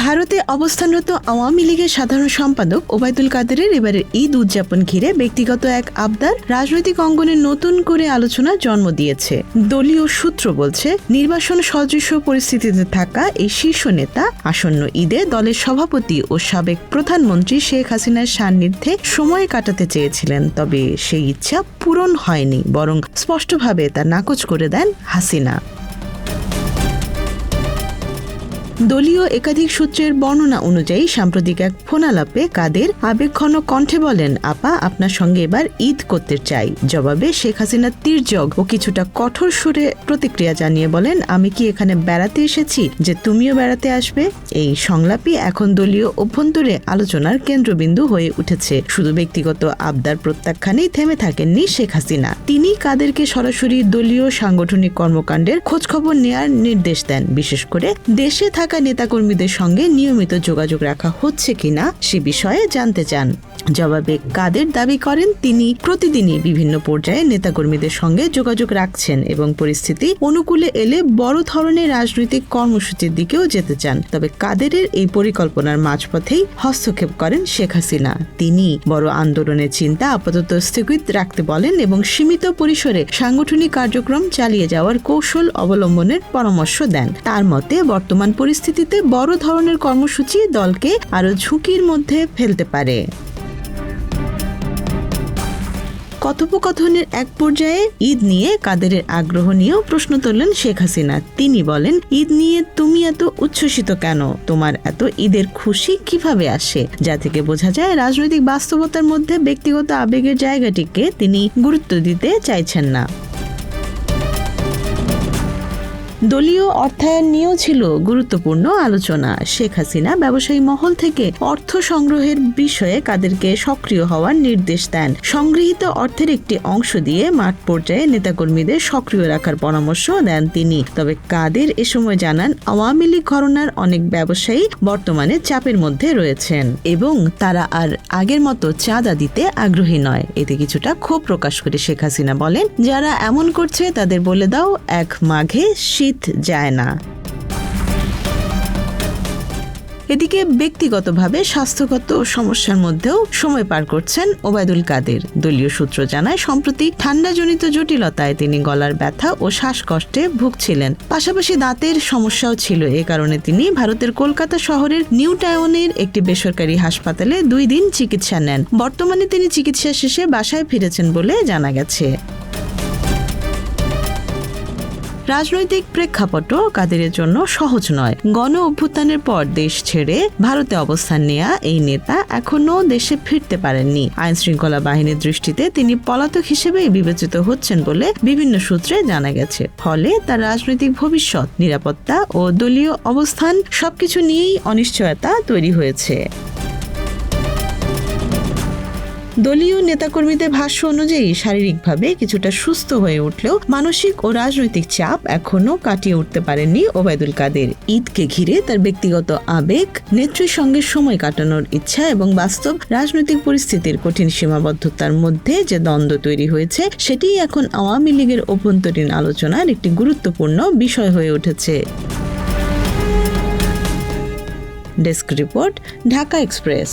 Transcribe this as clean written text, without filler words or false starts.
ভারতে অবস্থানরত আওয়ামী লীগের সাধারণ সম্পাদক ওবায়দুল কাদেরের এবারের ঈদ উদযাপন ঘিরে ব্যক্তিগত এক আবদার রাজনৈতিক অঙ্গনে নতুন করে আলোচনার জন্ম দিয়েছে। দলীয় সূত্র বলছে, নির্বাচন সদৃশ পরিস্থিতিতে থাকা এই শীর্ষ নেতা আসন্ন ঈদে দলের সভাপতি ও সাবেক প্রধানমন্ত্রী শেখ হাসিনার সান্নিধ্যে সময় কাটাতে চেয়েছিলেন, তবে সেই ইচ্ছা পূরণ হয়নি, বরং স্পষ্টভাবে তা নাকচ করে দেন হাসিনা। দলীয় একাধিক সূত্রের বর্ণনা অনুযায়ী সাম্প্রতিক এক ফোনালাপে কাদের আবেগঘন কণ্ঠে বলেন, আপা আপনার সঙ্গে এবার ঈদ করতে চাই। জবাবে শেখ হাসিনা তির্যক ও কিছুটা কঠোর সুরে প্রতিক্রিয়া জানিয়ে বলেন, আমি কি এখানে বেড়াতে এসেছি যে তুমিও বেড়াতে আসবে? এই সংলাপই এখন দলীয় অভ্যন্তরে আলোচনার কেন্দ্রবিন্দু হয়ে উঠেছে। শুধু ব্যক্তিগত আবদার প্রত্যাখ্যানেই থেমে থাকেননি শেখ হাসিনা। তিনি কাদেরকে সরাসরি দলীয় সাংগঠনিক কর্মকাণ্ডের খোঁজখবর নেয়ার নির্দেশ দেন, বিশেষ করে দেশে থাকা নেতাকর্মীদের সঙ্গে নিয়মিত যোগাযোগ রাখা হচ্ছে কিনা সে বিষয়ে জানতে চান। জবাবে কাদের দাবি করেন, তিনি প্রতিদিনই বিভিন্ন পর্যায়ে নেতাকর্মীদের সঙ্গে যোগাযোগ রাখছেন এবং পরিস্থিতি অনুকূলে এলে বড় ধরনের রাজনৈতিক কর্মসূচির দিকেও যেতে চান। তবে কাদেরের এই পরিকল্পনার মাঝপথেই হস্তক্ষেপ করেন শেখ হাসিনা। তিনি বড় আন্দোলনের চিন্তা আপাতত স্থগিত রাখতে বলেন এবং সীমিত পরিসরে সাংগঠনিক কার্যক্রম চালিয়ে যাওয়ার কৌশল অবলম্বনের পরামর্শ দেন। তার মতে বর্তমান পরিস্থিতিতে বড় ধরনের কর্মসূচি দলকে আরো ঝুঁকির মধ্যে ফেলতে পারে। কথোপকথনের এক পর্যায়ে ঈদ নিয়ে কাদেরের আগ্রহ নিয়েও প্রশ্ন তোলেন শেখ হাসিনা। তিনি বলেন, ঈদ নিয়ে তুমি এত উচ্ছ্বসিত কেন? তোমার এত ঈদের খুশি কিভাবে আসে? যা থেকে বোঝা যায় রাজনৈতিক বাস্তবতার মধ্যে ব্যক্তিগত আবেগের জায়গাটিকে তিনি গুরুত্ব দিতে চাইছেন না। দলীয় অর্থায়ন নিয়েও ছিল গুরুত্বপূর্ণ আলোচনা। শেখ হাসিনা ব্যবসায়ী মহল থেকে অর্থ সংগ্রহের বিষয়ে কাদেরকে সক্রিয় হওয়ার নির্দেশ দেন। সংগৃহীত অর্থের একটি অংশ দিয়ে মাঠ পর্যায়ে নেতাকর্মীদের সক্রিয় রাখার পরামর্শ দেন তিনি। তবে কাদের এ সময় জানান, আওয়ামী লীগ ঘরানার অনেক ব্যবসায়ী বর্তমানে চাপের মধ্যে রয়েছেন এবং তারা আর আগের মতো চাঁদা দিতে আগ্রহী নয়। এতে কিছুটা ক্ষোভ প্রকাশ করে শেখ হাসিনা বলেন, যারা এমন করছে তাদের বলে দাও, এক মাঘে শীত যায় না। এদিকে ব্যক্তিগতভাবে স্বাস্থ্যগত সমস্যার মধ্যেও সময় পার করছেন ওবায়দুল কাদের। দলীয় সূত্র জানায়, সম্প্রতি ঠান্ডাজনিত জটিলতায় তিনি গলার ব্যথা ও শ্বাসকষ্টে ভুগছিলেন। পাশাপাশি দাঁতের সমস্যাও ছিল। এ কারণে তিনি ভারতের কলকাতা শহরের নিউ টাউনের একটি বেসরকারি হাসপাতালে 2 দিন চিকিৎসা নেন। বর্তমানে তিনি চিকিৎসা শেষে বাসায় ফিরেছেন বলে জানা গেছে। রাজনৈতিক প্রেক্ষাপটও কাদেরের জন্য সহজ নয়। গণ অভ্যুত্থানের পর দেশ ছেড়ে ভারতে অবস্থান নেয়া এই নেতা এখনো দেশে ফিরতে পারেননি। আইন শৃঙ্খলা বাহিনীর দৃষ্টিতে তিনি পলাতক হিসেবেই বিবেচিত হচ্ছেন বলে বিভিন্ন সূত্রে জানা গেছে। ফলে তার রাজনৈতিক ভবিষ্যৎ, নিরাপত্তা ও দলীয় অবস্থান সবকিছু নিয়েই অনিশ্চয়তা তৈরি হয়েছে। দলীয় নেতাকর্মীদের ভাষ্য অনুযায়ী শারীরিকভাবে কিছুটা সুস্থ হয়ে উঠলেও মানসিক ও রাজনৈতিক চাপ এখনো কাটিয়ে উঠতে পারেননি ওবায়দুল কাদের। ঈদকে ঘিরে তার ব্যক্তিগত আবেগ, নেত্রীর সঙ্গে সময় কাটানোর ইচ্ছা এবং বাস্তব রাজনৈতিক পরিস্থিতির কঠিন সীমাবদ্ধতার মধ্যে যে দ্বন্দ্ব তৈরি হয়েছে, সেটিই এখন আওয়ামী লীগের অভ্যন্তরীণ আলোচনার একটি গুরুত্বপূর্ণ বিষয় হয়ে উঠেছে। Desk report, Dhaka express.